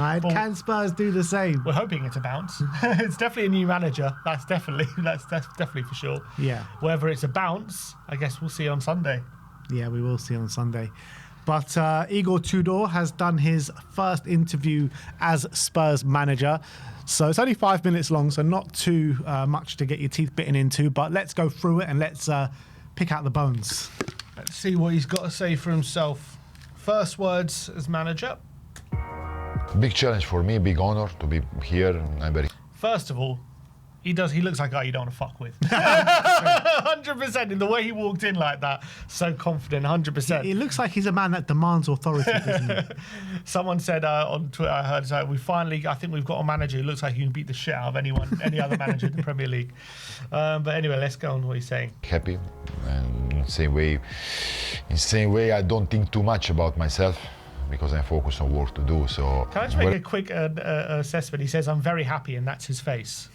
Can Spurs do the same? We're hoping it's a bounce. It's definitely a new manager. That's definitely for sure. Yeah. Whether it's a bounce, I guess we'll see on Sunday. Yeah, we will see on Sunday. But Igor Tudor has done his first interview as Spurs manager. So it's only 5 minutes long, so not too much to get your teeth bitten into. But let's go through it and let's pick out the bones. Let's see what he's got to say for himself. First words as manager. Big challenge for me, big honor to be here. I'm very. First of all, he looks like a guy you don't want to fuck with. 100% in the way he walked in like that. So confident, 100%. It looks like he's a man that demands authority, doesn't he? Someone said on Twitter, I heard, I think we've got a manager who looks like he can beat the shit out of any other manager in the Premier League. But anyway, let's go on what he's saying. Happy, and in the same way, I don't think too much about myself, because I'm focused on work to do. So can I just make a quick assessment? He says, I'm very happy, and that's his face.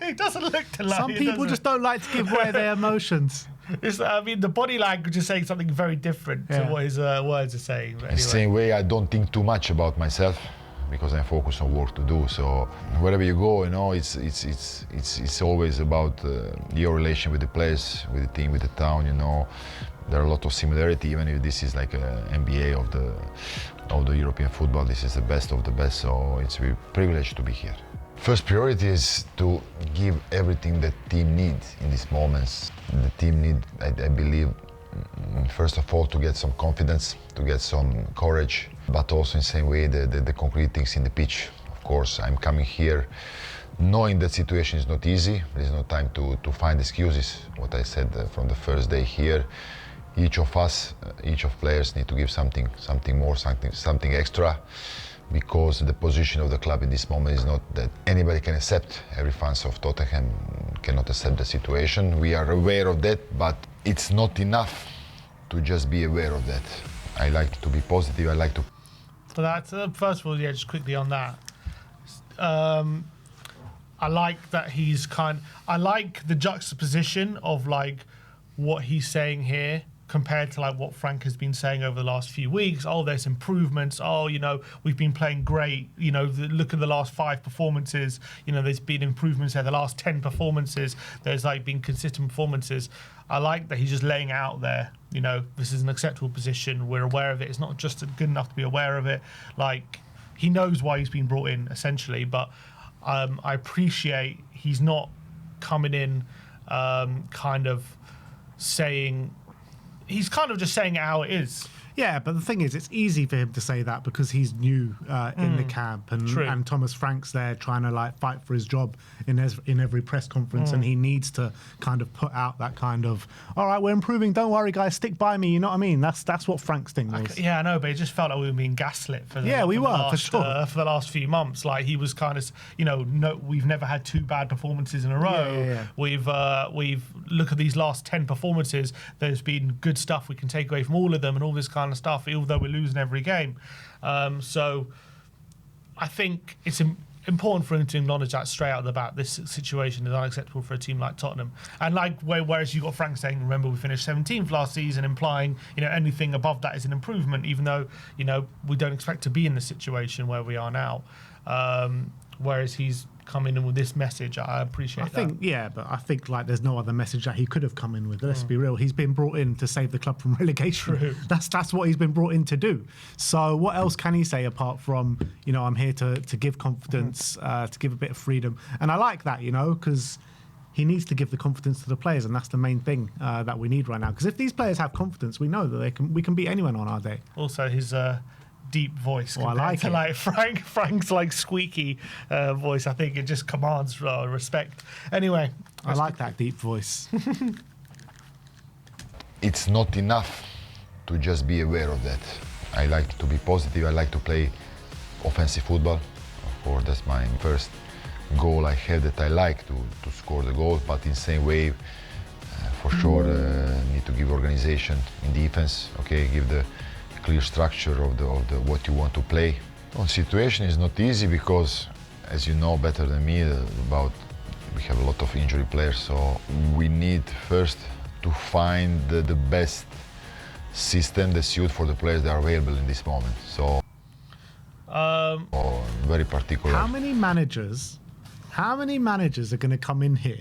He doesn't look to like. Some people just don't like to give away their emotions. The body language is saying something very different to what his words are saying. But anyway. In the same way, I don't think too much about myself, because I'm focused on work to do. So wherever you go, it's always about your relation with the players, with the team, with the town. There are a lot of similarity, even if this is like an NBA of the European football. This is the best of the best, so it's a privilege to be here. First priority is to give everything the team needs in these moments. The team need, I believe, first of all, to get some confidence, to get some courage, but also in the same way the concrete things in the pitch. Of course, I'm coming here knowing that situation is not easy. There is no time to find excuses. What I said from the first day here. Each of us, each of players need to give something more, something extra, because the position of the club in this moment is not that anybody can accept. Every fan of Tottenham cannot accept the situation. We are aware of that, but it's not enough to just be aware of that. I like to be positive. I like to. For that, first of all, yeah, just quickly on that. I like that I like the juxtaposition of like what he's saying here, compared to like what Frank has been saying over the last few weeks. Oh, there's improvements. Oh, we've been playing great. Look at the last 5 performances. There's been improvements there. The last 10 performances, there's like been consistent performances. I like that he's just laying out there. This is an acceptable position. We're aware of it. It's not just good enough to be aware of it. Like, he knows why he's been brought in, essentially. But I appreciate he's not coming in kind of saying. He's kind of just saying it how it is. Yeah, but the thing is, it's easy for him to say that because he's new in the camp, and Thomas Frank's there trying to like fight for his job in every press conference, and he needs to kind of put out that kind of, all right, we're improving, don't worry guys, stick by me, you know what I mean? That's what Frank's thing was. Yeah, I know, but it just felt like we were being gaslit for the for the last few months. Like, he was kind of, no, we've never had 2 bad performances in a row. Yeah. We've look at these last 10 performances. There's been good stuff we can take away from all of them, and all this kind of stuff, although we're losing every game. So I think it's important for him to acknowledge that straight out of the bat. This situation is unacceptable for a team like Tottenham. And like, whereas you got Frank saying, remember, we finished 17th last season, implying anything above that is an improvement, even though we don't expect to be in the situation where we are now. Whereas he's come in with this message. I appreciate that. But I think like there's no other message that he could have come in with. Let's be real. He's been brought in to save the club from relegation. True. That's what he's been brought in to do. So what else can he say apart from, I'm here to give confidence, to give a bit of freedom. And I like that, because he needs to give the confidence to the players, and that's the main thing that we need right now. Because if these players have confidence, we know that we can beat anyone on our day. Also, his deep voice compared to like Frank's like squeaky voice. I think it just commands respect. Anyway, I like that deep voice. It's not enough to just be aware of that. I like to be positive. I like to play offensive football. Of course, that's my first goal I have, that I like to score the goal, but in the same way, for sure, need to give organization in defense. Okay, give the clear structure of the what you want to play. The situation is not easy because, as you know better than me, we have a lot of injury players, so we need first to find the best system, the suit for the players that are available in this moment. So or very particular. How many managers are going to come in here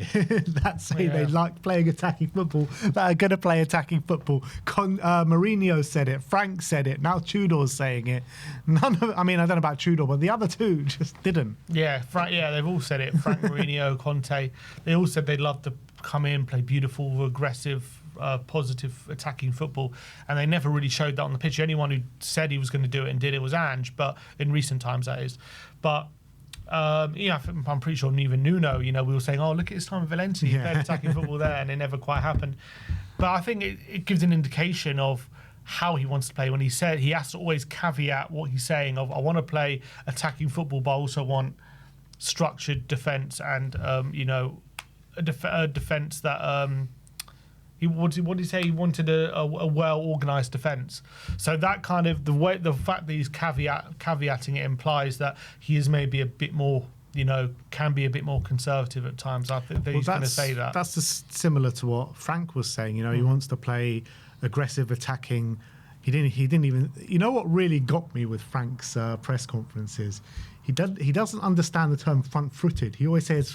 that say they like playing attacking football, that are going to play attacking football? Mourinho said it, Frank said it, now Tudor's saying it. I don't know about Tudor, but the other two just didn't. Yeah, they've all said it. Frank, Mourinho, Conte, they all said they'd love to come in, play beautiful, aggressive, positive attacking football, and they never really showed that on the pitch. The only one who said he was going to do it and did it was Ange, but in recent times that is. But I'm pretty sure even Nuno, we were saying, oh, look at his time at Valencia, he played attacking football there, and it never quite happened. But I think it gives an indication of how he wants to play. When he said he has to always caveat what he's saying of, I want to play attacking football, but I also want structured defence and a defence that what did he say? He wanted a well-organised defence. So that kind of the fact that he's caveating it implies that he is maybe a bit more, can be a bit more conservative at times. I think that he's going to say that. That's similar to what Frank was saying. He wants to play aggressive, attacking. He didn't even. What really got me with Frank's press conferences? He doesn't understand the term front-footed. He always says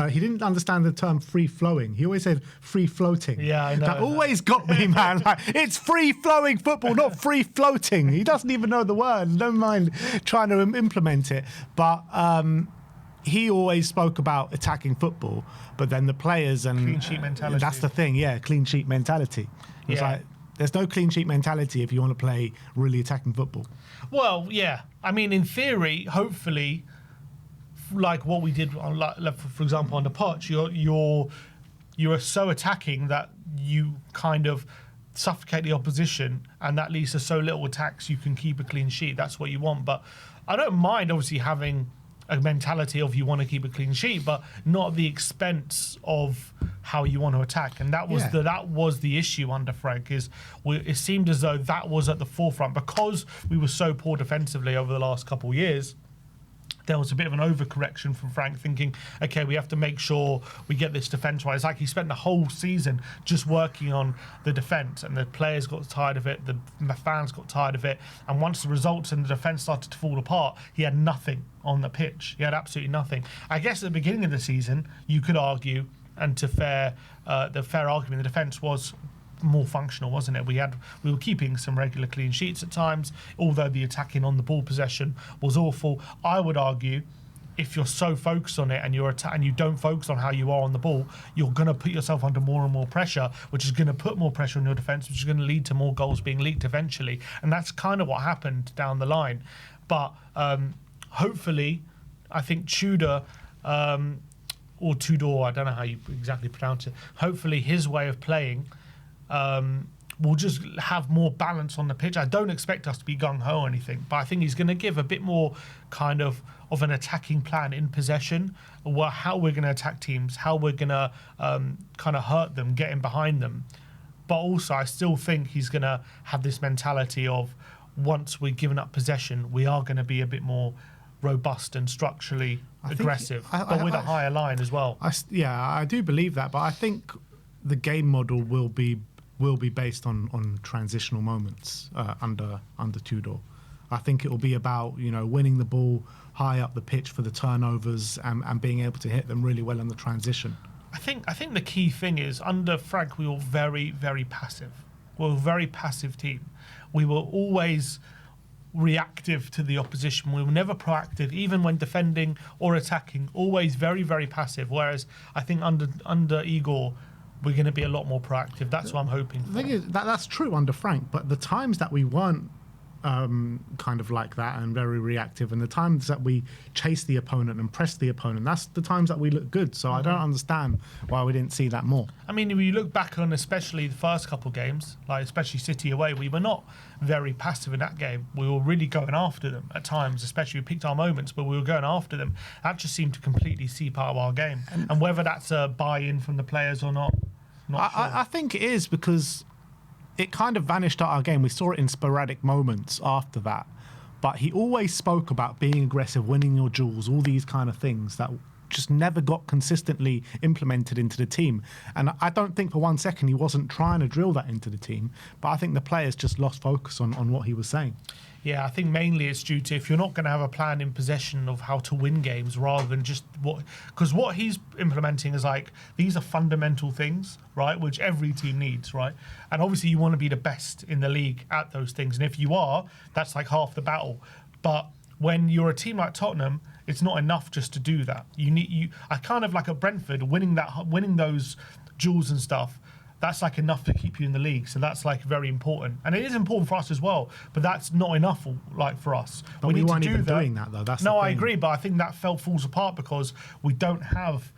he didn't understand the term free-flowing. He always said free-floating. Yeah, I know. That always got me, man. Like, it's free-flowing football, not free-floating. He doesn't even know the word. Don't mind trying to implement it. But he always spoke about attacking football, but then the players and clean sheet mentality. That's the thing, clean sheet mentality. It's like there's no clean sheet mentality if you want to play really attacking football. Well, yeah. I mean, in theory, hopefully, like what we did, for example, on the pitch, you're so attacking that you kind of suffocate the opposition, and that leads to so little attacks you can keep a clean sheet. That's what you want. But I don't mind, obviously, having a mentality of you want to keep a clean sheet, but not at the expense of how you want to attack. And that was the issue under Frank. It seemed as though that was at the forefront because we were so poor defensively over the last couple of years. There was a bit of an overcorrection from Frank, thinking, okay, we have to make sure we get this defence right. It's like he spent the whole season just working on the defence, and the players got tired of it, the fans got tired of it, and once the results and the defence started to fall apart, he had nothing on the pitch. He had absolutely nothing. I guess at the beginning of the season, you could argue, and the fair argument, the defence was more functional, wasn't it? We were keeping some regular clean sheets at times, although the attacking on the ball possession was awful. I would argue, if you're so focused on it and and you don't focus on how you are on the ball, you're going to put yourself under more and more pressure, which is going to put more pressure on your defence, which is going to lead to more goals being leaked eventually. And that's kind of what happened down the line. But hopefully, I think Tudor, or Tudor, I don't know how you exactly pronounce it, hopefully his way of playing will just have more balance on the pitch. I don't expect us to be gung-ho or anything, but I think he's going to give a bit more kind of an attacking plan in possession, how we're going to attack teams, how we're going to kind of hurt them, get in behind them. But also, I still think he's going to have this mentality of once we've given up possession, we are going to be a bit more robust and structurally aggressive, but with a higher line as well. I do believe that, but I think the game model will be based on transitional moments under Tudor. I think it will be about winning the ball high up the pitch for the turnovers and being able to hit them really well in the transition. I think the key thing is under Frank we were very, very passive. We were a very passive team. We were always reactive to the opposition. We were never proactive, even when defending or attacking. Always very, very passive. Whereas I think under Igor, we're going to be a lot more proactive. That's what I'm hoping for. The thing is, that's true under Frank, but the times that we weren't kind of like that and very reactive, and the times that we chased the opponent and pressed the opponent, that's the times that we look good. So I don't understand why we didn't see that more. I mean, if you look back on especially the first couple of games, like especially City away, we were not very passive in that game. We were really going after them at times, especially we picked our moments, but we were going after them. That just seemed to completely seep out of our game. And whether that's a buy-in from the players or not sure. I think it is, because it kind of vanished out of our game. We saw it in sporadic moments after that. But he always spoke about being aggressive, winning your duels, all these kind of things that just never got consistently implemented into the team. And I don't think for one second he wasn't trying to drill that into the team, but I think the players just lost focus on what he was saying. Yeah, I think mainly it's due to if you're not going to have a plan in possession of how to win games rather than just because what he's implementing is like, these are fundamental things, right, which every team needs, right? And obviously you want to be the best in the league at those things. And if you are, that's like half the battle. But when you're a team like Tottenham, it's not enough just to do that. I kind of like at Brentford, winning those duels and stuff, that's like enough to keep you in the league. So that's like very important, and it is important for us as well. But that's not enough, like for us. But we weren't even doing that though. That's no, I agree, but I think that falls apart because we don't have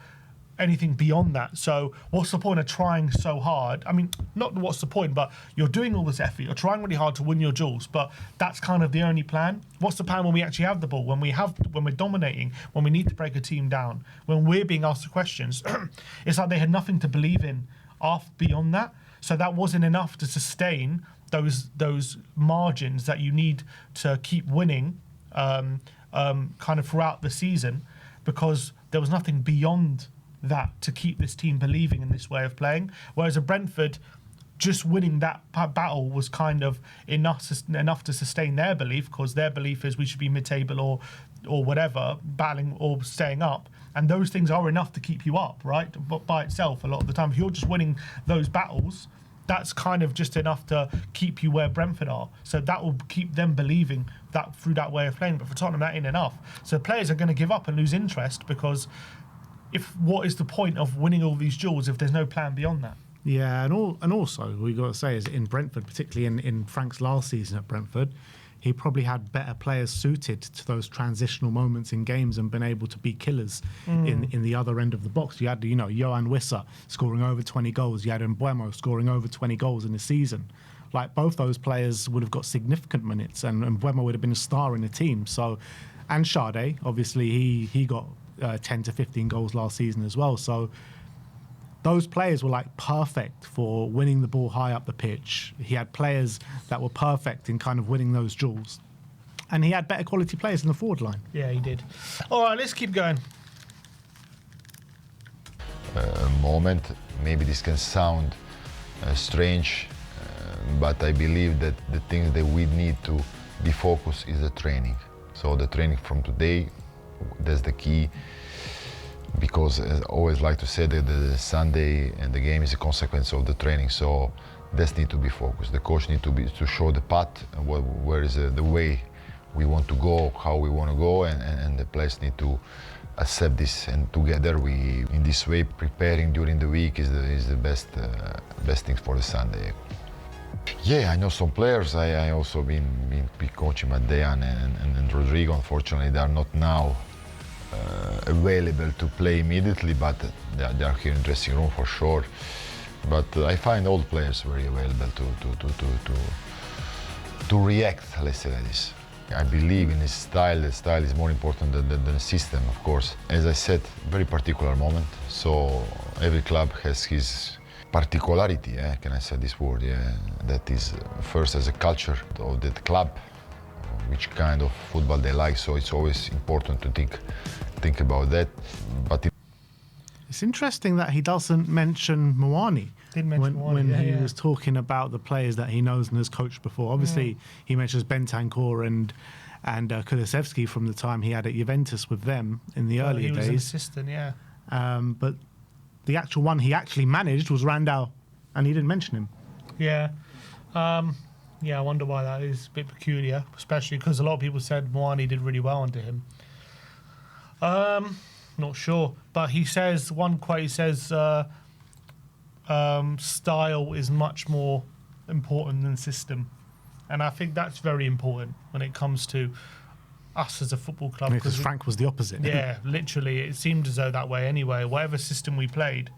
anything beyond that. So what's the point of trying so hard? I mean, not what's the point, but you're doing all this effort. You're trying really hard to win your duels, but that's kind of the only plan. What's the plan when we actually have the ball? When we're dominating? When we need to break a team down? When we're being asked the questions? It's like they had nothing to believe in beyond that. So that wasn't enough to sustain those margins that you need to keep winning kind of throughout the season, because there was nothing beyond that to keep this team believing in this way of playing. Whereas at Brentford, just winning that battle was kind of enough to sustain their belief, because their belief is we should be mid-table or whatever, battling or staying up. And those things are enough to keep you up, right? But by itself, a lot of the time, if you're just winning those battles, that's kind of just enough to keep you where Brentford are. So that will keep them believing that through that way of playing. But for Tottenham, that ain't enough. So players are going to give up and lose interest, because what is the point of winning all these duels if there's no plan beyond that? Yeah, and also we got to say is in Brentford, particularly in Frank's last season at Brentford, he probably had better players suited to those transitional moments in games and been able to be killers in the other end of the box. You had, Johan Wissa scoring over 20 goals. You had Mbeumo scoring over 20 goals in the season. Like, both those players would have got significant minutes, and Mbeumo would have been a star in the team. So, and Sade, obviously, he got 10 to 15 goals last season as well. So those players were like perfect for winning the ball high up the pitch. He had players that were perfect in kind of winning those duels. And he had better quality players in the forward line. Yeah, he did. All right, let's keep going. Moment, maybe this can sound strange, but I believe that the things that we need to be focused is the training. So the training from today, that's the key. Because I always like to say that the Sunday and the game is a consequence of the training, so this need to be focused. The coach need to show the path, where is the way we want to go, how we want to go, and the players need to accept this. And together, we in this way preparing during the week is the best thing for the Sunday. Yeah, I know some players. I also been coaching Dejan and Rodrigo. Unfortunately, they are not now available to play immediately, but they are here in dressing room for sure. But I find all players very available to react, let's say like this. I believe in his style. The style is more important than the system, of course. As I said, very particular moment. So every club has his particularity, can I say this word? Yeah, that is first as a culture of that club, which kind of football they like. So it's always important to think about that. But it's interesting that he doesn't mention Moani when he was talking about the players that he knows and has coached before. Obviously, he mentions Bentancur and Kulusevski from the time he had at Juventus with them in the earlier days. He was an assistant, yeah. But the actual one he actually managed was Randall, and he didn't mention him. Yeah. Yeah, I wonder why that is a bit peculiar, especially because a lot of people said Moani did really well under him. Not sure, but he says, one quote, he says, style is much more important than system. And I think that's very important when it comes to us as a football club. Because Frank was the opposite. Yeah, literally, it seemed as though that way anyway. Whatever system we played,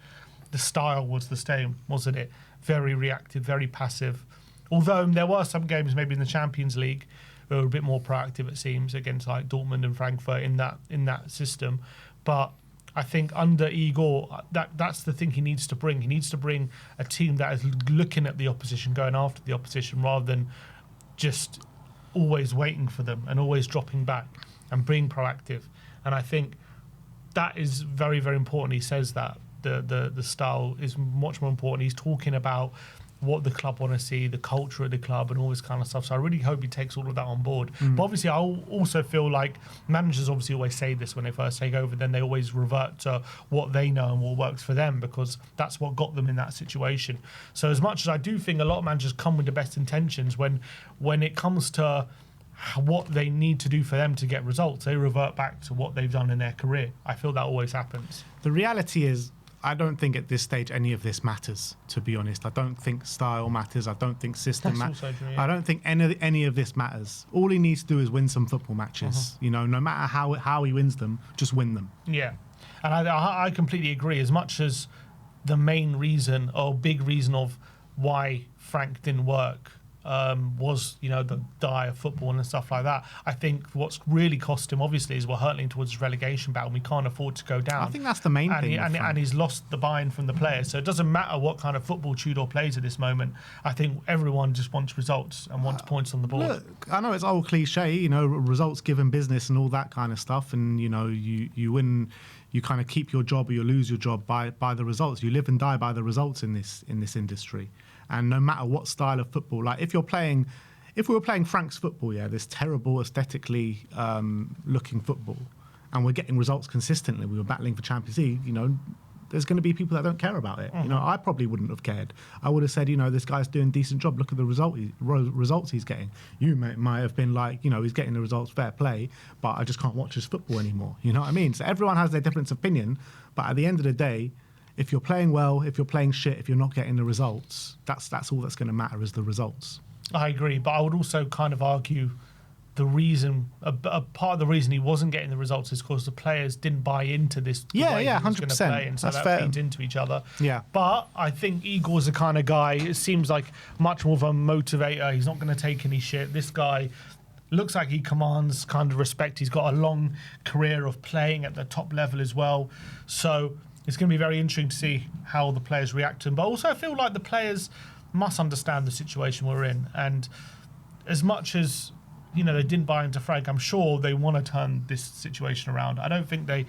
the style was the same, wasn't it? Very reactive, very passive. Although there were some games, maybe in the Champions League, who were a bit more proactive, it seems, against like Dortmund and Frankfurt in that system. But I think under Igor, that's the thing he needs to bring. He needs to bring a team that is looking at the opposition, going after the opposition, rather than just always waiting for them and always dropping back and being proactive. And I think that is very, very important. He says that the style is much more important. He's talking about what the club want to see, the culture of the club, and all this kind of stuff. So I really hope he takes all of that on board. But obviously, I also feel like managers obviously always say this when they first take over, then they always revert to what they know and what works for them, because that's what got them in that situation. So as much as I do think a lot of managers come with the best intentions, when it comes to what they need to do for them to get results, they revert back to what they've done in their career. I feel that always happens. The reality is, I don't think at this stage any of this matters, to be honest. I don't think style matters. I don't think system matters. I don't think any of this matters. All he needs to do is win some football matches. You know, no matter how he wins them, just win them. Yeah. And I completely agree. As much as the main reason or big reason of why Frank didn't work was, you know, the dire football and stuff like that, I think what's really cost him, obviously, is we're hurtling towards his relegation battle. We can't afford to go down. I think that's the main thing. And he's lost the buy-in from the players. So it doesn't matter what kind of football Tudor plays at this moment. I think everyone just wants results and wants points on the board. Look, I know it's old cliche, you know, results given business and all that kind of stuff. And, you know, you win, you kind of keep your job or you lose your job by the results. You live and die by the results in this industry. And no matter what style of football, like if we were playing Frank's football, this terrible aesthetically looking football, and we're getting results consistently, we were battling for Champions League, you know, there's going to be people that don't care about it. You know, I probably wouldn't have cared. I would have said, you know, this guy's doing a decent job. Look at the results he's getting. You might have been like, you know, he's getting the results, fair play, but I just can't watch his football anymore. You know what I mean? So everyone has their different opinion, but at the end of the day, if you're playing well, if you're playing shit, if you're not getting the results, that's all that's going to matter is the results. I agree, but I would also kind of argue the reason, a part of the reason he wasn't getting the results is because the players didn't buy into this. Yeah, way 100%. Play, and so that's that fair. feeds into each other. Yeah. But I think Igor's the kind of guy, it seems like much more of a motivator. He's not going to take any shit. This guy looks like he commands kind of respect. He's got a long career of playing at the top level as well. So it's going to be very interesting to see how the players react to him. But also I feel like the players must understand the situation we're in. And as much as, you know, they didn't buy into Frank, I'm sure they want to turn this situation around. I don't think they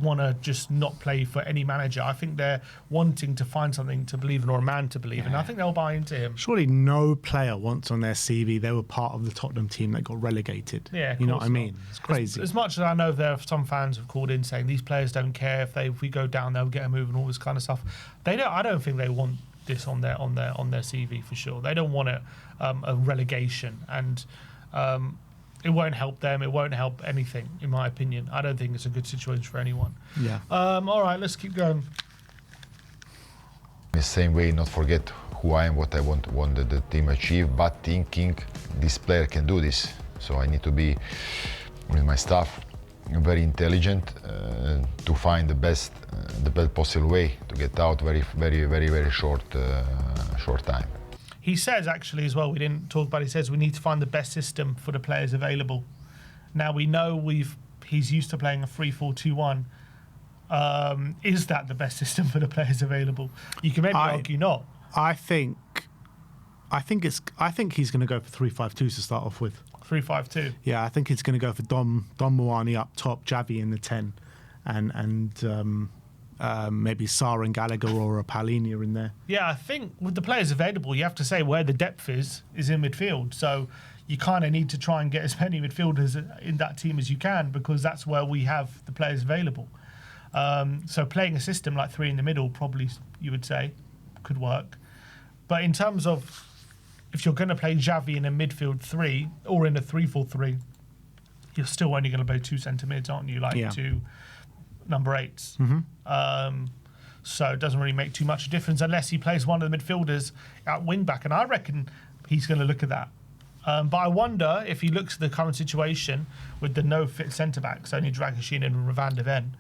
want to just not play for any manager. I think they're wanting to find something to believe in or a man to believe in. I think they'll buy into him. Surely no player wants on their CV they were part of the Tottenham team that got relegated. Yeah, you know what I mean? It's crazy. As much as I know there are some fans have called in saying these players don't care if we go down, they'll get a move and all this kind of stuff. I don't think they want this on their CV for sure. They don't want a relegation, and it won't help them. It won't help anything, in my opinion. I don't think it's a good situation for anyone. Yeah. All right, let's keep going. In the same way, not forget who I am, what I want the team achieve, but thinking this player can do this. So I need to be with my staff very intelligent to find the best possible way to get out very short time. He says, actually, as well, we didn't talk about it, he says we need to find the best system for the players available. Now, we know he's used to playing a 3-4-2-1. Is that the best system for the players available? You can maybe argue not. I think he's going to go for 3-5-2 to start off with. 3-5-2. Yeah, I think it's going to go for Dom Muani up top, Javi in the 10, and maybe Sarr and Gallagher or a Palhinha in there. Yeah, I think with the players available, you have to say where the depth is in midfield. So you kind of need to try and get as many midfielders in that team as you can, because that's where we have the players available. So playing a system like three in the middle probably, you would say, could work. But in terms of if you're going to play Xavi in a midfield 3 or in a 3-4-3, you're still only going to play 2 centre mids, aren't you? Two number 8s. So it doesn't really make too much difference unless he plays one of the midfielders at wing back, and I reckon he's going to look at that. But I wonder if he looks at the current situation with the no fit centre backs, only Dragusin and Van de Ven,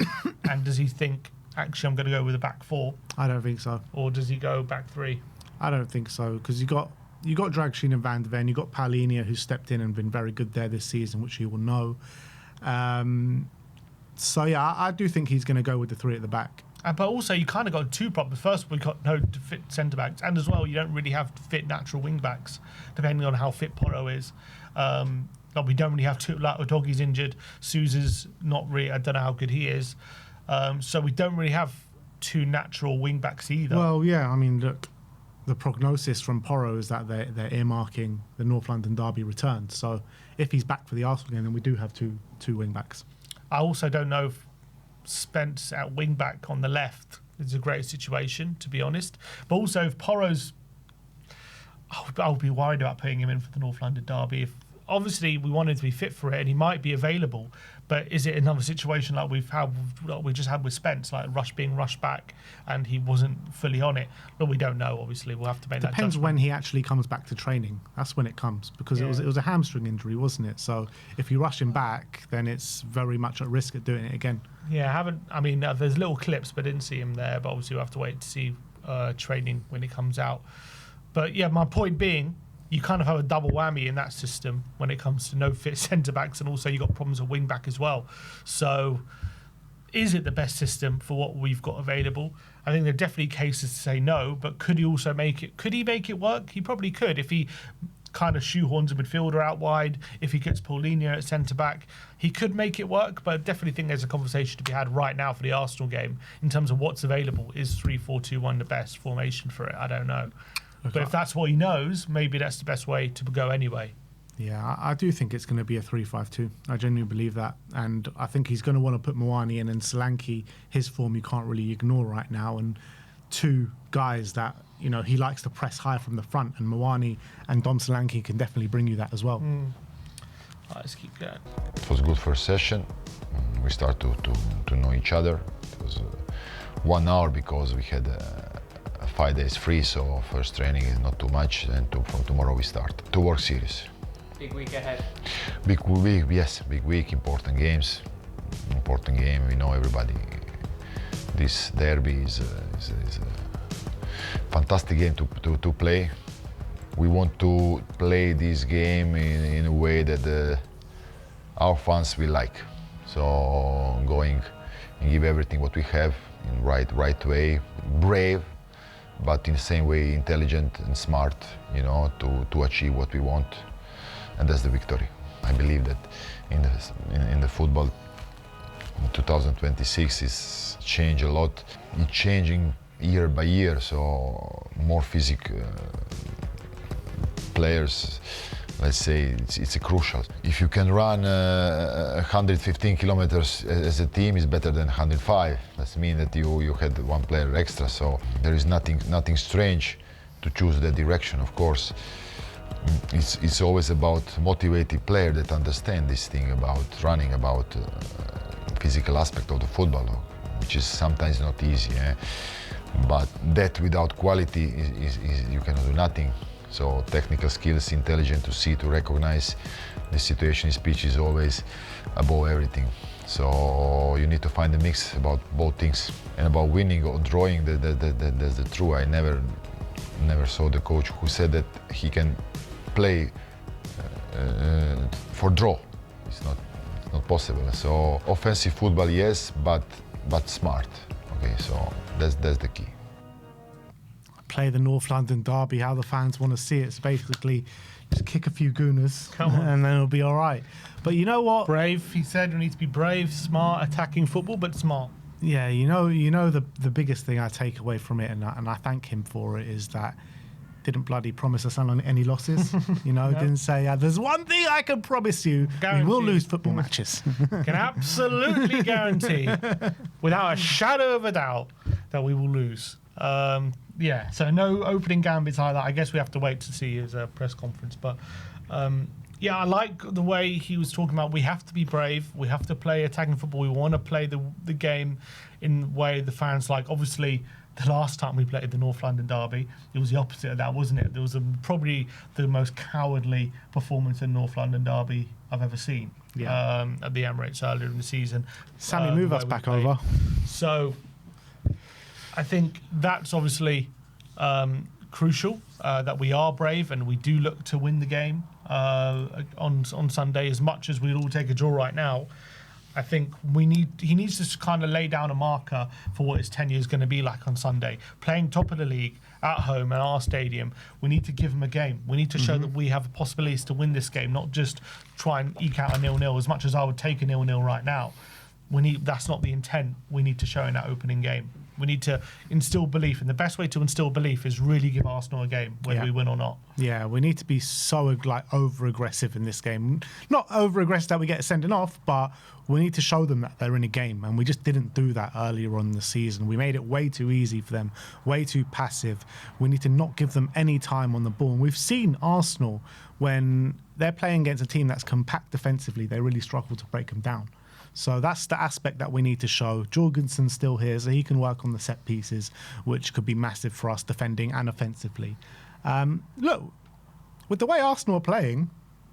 and does he think, actually, I'm going to go with a back 4? I don't think so. Or does he go back 3? I don't think so, because you got Dragusin and Van de Ven, you got Palhinha, who's stepped in and been very good there this season, which you will know. So yeah, I do think he's going to go with the 3 at the back. But also, you kind of got 2 problems. First, we've got no fit centre backs, and as well, you don't really have fit natural wing backs, depending on how fit Porro is. We don't really have 2. Like Udogie's injured, Sousa's not really. I don't know how good he is. So we don't really have two natural wing backs either. Well, yeah, I mean, look, the prognosis from Porro is that they're earmarking the North London derby return. So if he's back for the Arsenal game, then we do have two wing backs. I also don't know if Spence at wing back on the left is a great situation, to be honest. But also, if Porro's, I would be worried about putting him in for the North London derby. If obviously we want him to be fit for it, and he might be available. But is it another situation like we just had with Spence, like being rushed back, and he wasn't fully on it? But we don't know. Obviously, we'll have to make that Depends judgment. when he actually comes back to training. That's when it comes, because it was a hamstring injury, wasn't it? So if you rush him back, then it's very much at risk of doing it again. Yeah, there's little clips, but I didn't see him there. But obviously, we'll have to wait to see training when it comes out. But yeah, my point being, you kind of have a double whammy in that system when it comes to no fit centre backs, and also you got problems at wing back as well. So, is it the best system for what we've got available? I think there are definitely cases to say no, but could he also make it? Could he make it work? He probably could if he kind of shoehorns a midfielder out wide. If he gets Paulinho at centre back, he could make it work. But I definitely think there's a conversation to be had right now for the Arsenal game in terms of what's available. Is 3-4-2-1 the best formation for it? I don't know. But if that's what he knows, maybe that's the best way to go anyway. Yeah, I do think it's going to be a 3-5-2. I genuinely believe that. And I think he's going to want to put Moani in, and Solanke, his form you can't really ignore right now. And two guys that, he likes to press high from the front, and Moani and Dom Solanke can definitely bring you that as well. Let's keep going. It was good first session. We start to know each other. It was 1 hour because we had 5 days free, so first training is not too much, and from tomorrow we start to work serious. Big week ahead. Big week, yes, big week, important games, important game. We know everybody. This derby is a fantastic game to play. We want to play this game in a way that our fans will like. So going and give everything what we have in right way, brave, but in the same way intelligent and smart, to achieve what we want, and that's the victory. I believe that in the football, 2026 is changed a lot. It's changing year by year, so more physical players. Let's say it's a crucial. If you can run 115 kilometers as a team, is better than 105. That means that you had one player extra. So there is nothing strange to choose that direction. Of course, it's always about motivated player that understand this thing about running, about physical aspect of the football, which is sometimes not easy. But that without quality is you cannot do nothing. So technical skills, intelligent to see, to recognize the situation in speech is always above everything. So you need to find a mix about both things. And about winning or drawing, that's the truth. I never saw the coach who said that he can play for draw. It's not possible. So offensive football, yes, but smart. Okay, so that's the key. Play the North London derby how the fans want to see it. It's basically just kick a few gooners and then it'll be all right. But you know what? Brave, he said. We need to be brave, smart, attacking football, but smart. Yeah, the biggest thing I take away from it, and I thank him for it, is that didn't bloody promise us any losses. Didn't say, there's one thing I can promise you, we will lose football matches. Can absolutely guarantee, without a shadow of a doubt, that we will lose. So no opening gambits like that. I guess we have to wait to see his press conference. But I like the way he was talking about we have to be brave. We have to play attacking football. We want to play the game in the way the fans like. Obviously, the last time we played the North London derby, it was the opposite of that, wasn't it? There was probably the most cowardly performance in North London derby I've ever seen at the Emirates earlier in the season. Sammy, move us back over. So I think that's obviously crucial, that we are brave and we do look to win the game on Sunday. As much as we'd all take a draw right now, I think he needs to kind of lay down a marker for what his tenure is going to be like on Sunday. Playing top of the league at home at our stadium, we need to give him a game. We need to show that we have possibilities to win this game, not just try and eke out a 0-0, as much as I would take a 0-0 right now. that's not the intent we need to show in that opening game. We need to instill belief, and the best way to instill belief is really give Arsenal a game, whether we win or not. Yeah, we need to be so over-aggressive in this game. Not over-aggressive that we get sending off, but we need to show them that they're in a game, and we just didn't do that earlier on in the season. We made it way too easy for them, way too passive. We need to not give them any time on the ball. And we've seen Arsenal, when they're playing against a team that's compact defensively, they really struggle to break them down. So that's the aspect that we need to show. Jorgensen's still here, so he can work on the set pieces, which could be massive for us defending and offensively. Look, with the way Arsenal are playing,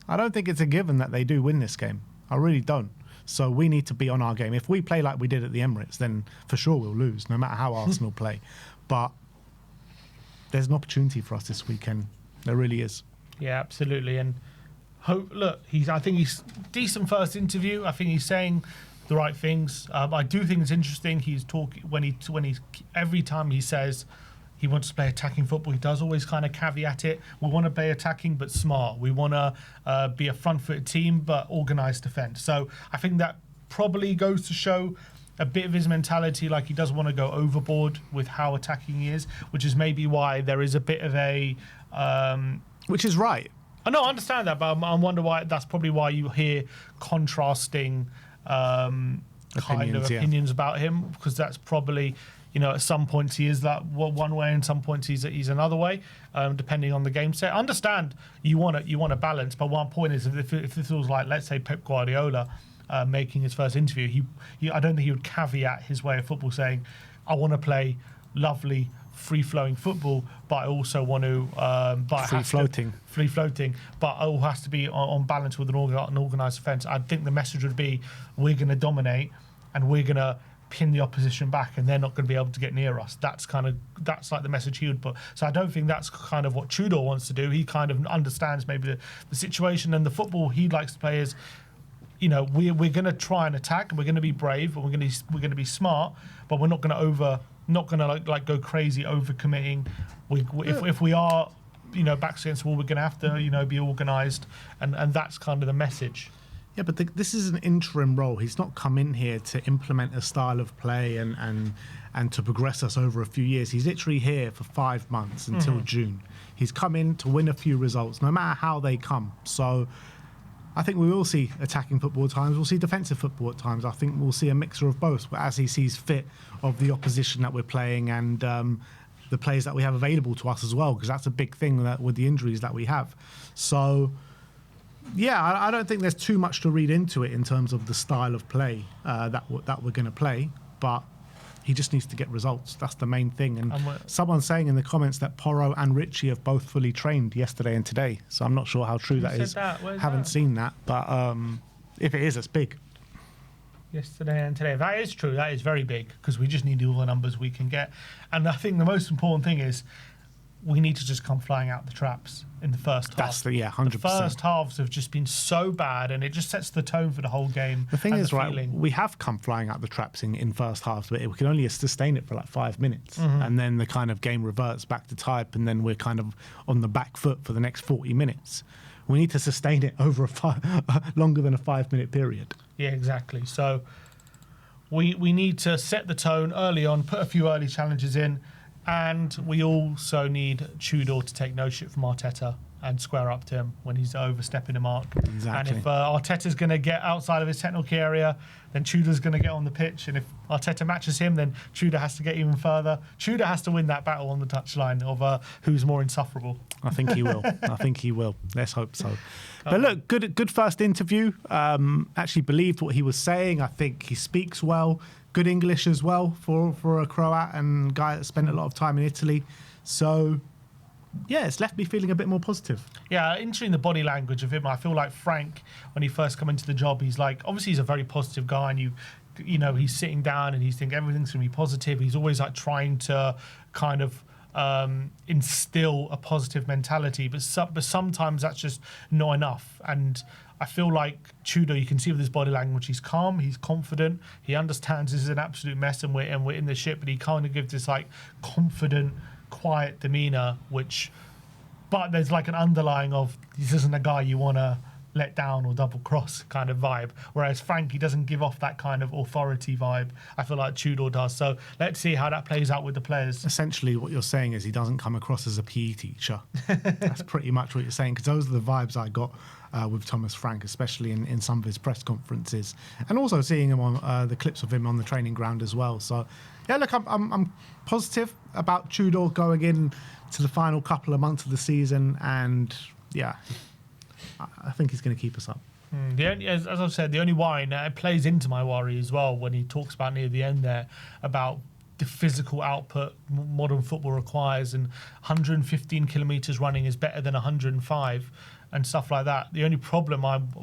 I don't think it's a given that they do win this game. I really don't. So we need to be on our game. If we play like we did at the Emirates, then for sure we'll lose, no matter how Arsenal play. But there's an opportunity for us this weekend. There really is. Yeah, absolutely. And look, I think he's decent first interview. I think he's saying the right things. I do think it's interesting. He's talking every time he says he wants to play attacking football, he does always kind of caveat it. We want to play attacking but smart. We want to be a front-footed team but organised defence. So I think that probably goes to show a bit of his mentality, like he doesn't want to go overboard with how attacking he is, which is maybe why there is a bit of a... which is right. I know, I understand that, but I wonder why. That's probably why you hear contrasting opinions about him, because that's probably, at some points he is that one way, and some points he's another way, depending on the game set. I understand you want a balance, but one point is if this was like, let's say, Pep Guardiola making his first interview, I don't think he would caveat his way of football saying, "I want to play lovely, free-flowing football, but I also want to free-floating, but it all has to be on balance with an organised defence." I think the message would be, we're going to dominate and we're going to pin the opposition back, and they're not going to be able to get near us. That's like the message he would put. So I don't think that's kind of what Tudor wants to do. He kind of understands maybe the situation, and the football he likes to play is, we're going to try and attack, and we're going to be brave, and we're going to be smart, but we're not going to like go crazy over committing. If we are backs against the wall, we're going to have to be organised, and that's kind of the message. Yeah, but this is an interim role. He's not come in here to implement a style of play and to progress us over a few years. He's literally here for 5 months until June. He's come in to win a few results, no matter how they come. So I think we will see attacking football at times. We'll see defensive football at times. I think we'll see a mixture of both, as he sees fit, of the opposition that we're playing and the players that we have available to us as well, because that's a big thing with the injuries that we have. So, yeah, I don't think there's too much to read into it in terms of the style of play that we're going to play, but he just needs to get results. That's the main thing. And someone's saying in the comments that Porro and Richie have both fully trained yesterday and today. So I'm not sure how true that is. Haven't seen that. But if it is, it's big. Yesterday and today. That is true. That is very big, because we just need all the numbers we can get. And I think the most important thing is we need to just come flying out the traps in the first half. That's 100%. The first halves have just been so bad, and it just sets the tone for the whole game. The thing is, right, we have come flying out the traps in first half, but we can only sustain it for like 5 minutes. And then the kind of game reverts back to type, and then we're kind of on the back foot for the next 40 minutes. We need to sustain it over longer than a 5-minute period. Yeah, exactly. So we need to set the tone early on, put a few early challenges in, and we also need Tudor to take no shit from Arteta and square up to him when he's overstepping the mark. Exactly. And if Arteta's going to get outside of his technical area, then Tudor's going to get on the pitch. And if Arteta matches him, then Tudor has to get even further. Tudor has to win that battle on the touchline of who's more insufferable. I think he will. I think he will. Let's hope so. But look, good first interview. Actually believed what he was saying. I think he speaks well. Good English as well for a Croat and guy that spent a lot of time in Italy. So, yeah, it's left me feeling a bit more positive. Yeah, interesting the body language of him. I feel like Frank, when he first come into the job, he's like, obviously he's a very positive guy, and he's sitting down and he's thinking everything's going to be positive. He's always like trying to kind of instill a positive mentality, but sometimes that's just not enough. And I feel like Tudor, you can see with his body language, he's calm, he's confident, he understands this is an absolute mess and we're in the shit, but he kind of gives this like confident, quiet demeanor, but there's like an underlying of, this isn't a guy you want to let down or double cross kind of vibe. Whereas Frankie doesn't give off that kind of authority vibe. I feel like Tudor does. So let's see how that plays out with the players. Essentially, what you're saying is he doesn't come across as a PE teacher. That's pretty much what you're saying, because those are the vibes I got with Thomas Frank, especially in some of his press conferences, and also seeing him on the clips of him on the training ground as well. So, yeah, look, I'm positive about Tudor going in to the final couple of months of the season, and yeah, I think he's going to keep us up. The only, as I've said, the only worry, now it plays into my worry as well when he talks about near the end there about the physical output modern football requires, and 115 kilometres running is better than 105 and stuff like that. The only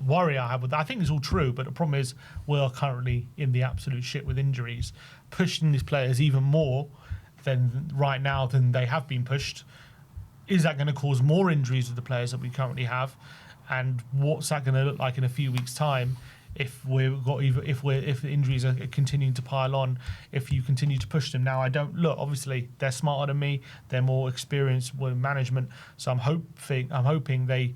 worry I have with that, I think it's all true, but the problem is we are currently in the absolute shit with injuries, pushing these players even more than right now than they have been pushed. Is that going to cause more injuries with the players that we currently have? And what's that going to look like in a few weeks' time if the injuries are continuing to pile on? If you continue to push them now, obviously they're smarter than me, they're more experienced with management, so I'm hoping they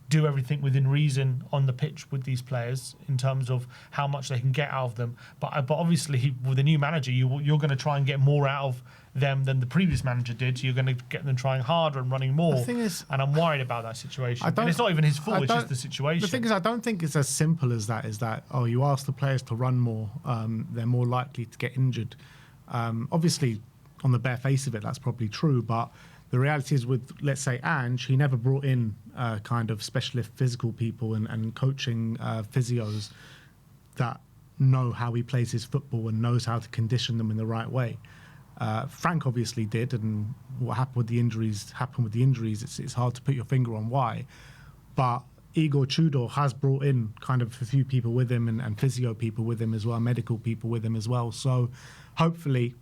do everything within reason on the pitch with these players in terms of how much they can get out of them. But obviously with a new manager, you're going to try and get more out of them than the previous manager did. So you're going to get them trying harder and running more. The thing is, and I'm worried about that situation. And it's not even his fault, it's just the situation. The thing is, I don't think it's as simple as that, you ask the players to run more, they're more likely to get injured. Obviously, on the bare face of it, that's probably true, but the reality is with, let's say, Ange, he never brought in kind of specialist physical people and coaching physios that know how he plays his football and knows how to condition them in the right way. Frank obviously did, and what happened with the injuries. It's hard to put your finger on why, but Igor Tudor has brought in kind of a few people with him and physio people with him as well, medical people with him as well. So hopefully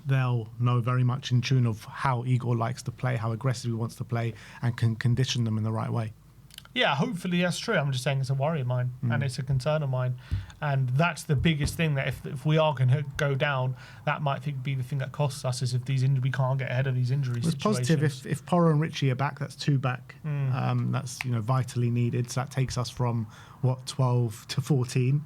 they'll know very much in tune of how Igor likes to play, how aggressive he wants to play, and can condition them in the right way. Yeah, hopefully that's true. I'm just saying it's a worry of mine and it's a concern of mine. And that's the biggest thing, that if we are going to go down, that might be the thing that costs us, is if we can't get ahead of these injuries. It's positive if Porro and Richie are back, that's 2 back. That's vitally needed. So that takes us from 12 to 14,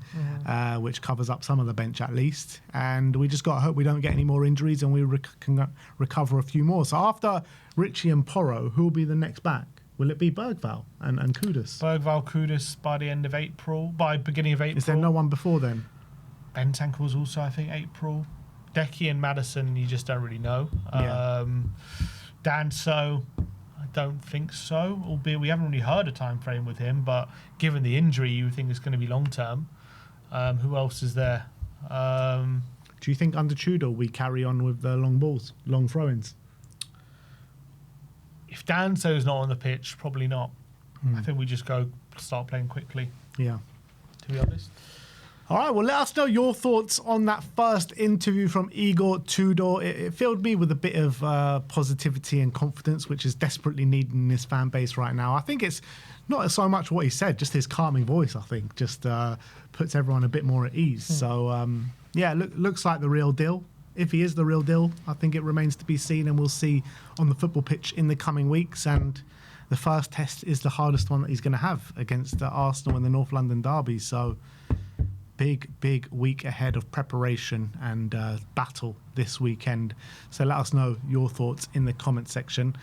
which covers up some of the bench at least. And we just got to hope we don't get any more injuries and we can recover a few more. So after Richie and Porro, who will be the next back? Will it be Bergvall and Kudus? Bergvall, Kudus by beginning of April. Is there no one before then? Bentancur's also, I think, April. Decky and Maddison, you just don't really know. Yeah. Danso, I don't think so. Albeit we haven't really heard a time frame with him, but given the injury, you think it's going to be long term. Who else is there? Do you think under Tudor we carry on with the long balls, long throw-ins? If Danso's not on the pitch, probably not. I think we just start playing quickly. Yeah. To be honest. All right, well, let us know your thoughts on that first interview from Igor Tudor. It filled me with a bit of positivity and confidence, which is desperately needed in this fan base right now. I think it's not so much what he said, just his calming voice, I think, just puts everyone a bit more at ease. So, looks like the real deal. If he is the real deal, I think it remains to be seen, and we'll see on the football pitch in the coming weeks. And the first test is the hardest one that he's going to have against Arsenal in the North London derby. So big week ahead of preparation and battle this weekend. So let us know your thoughts in the comment section.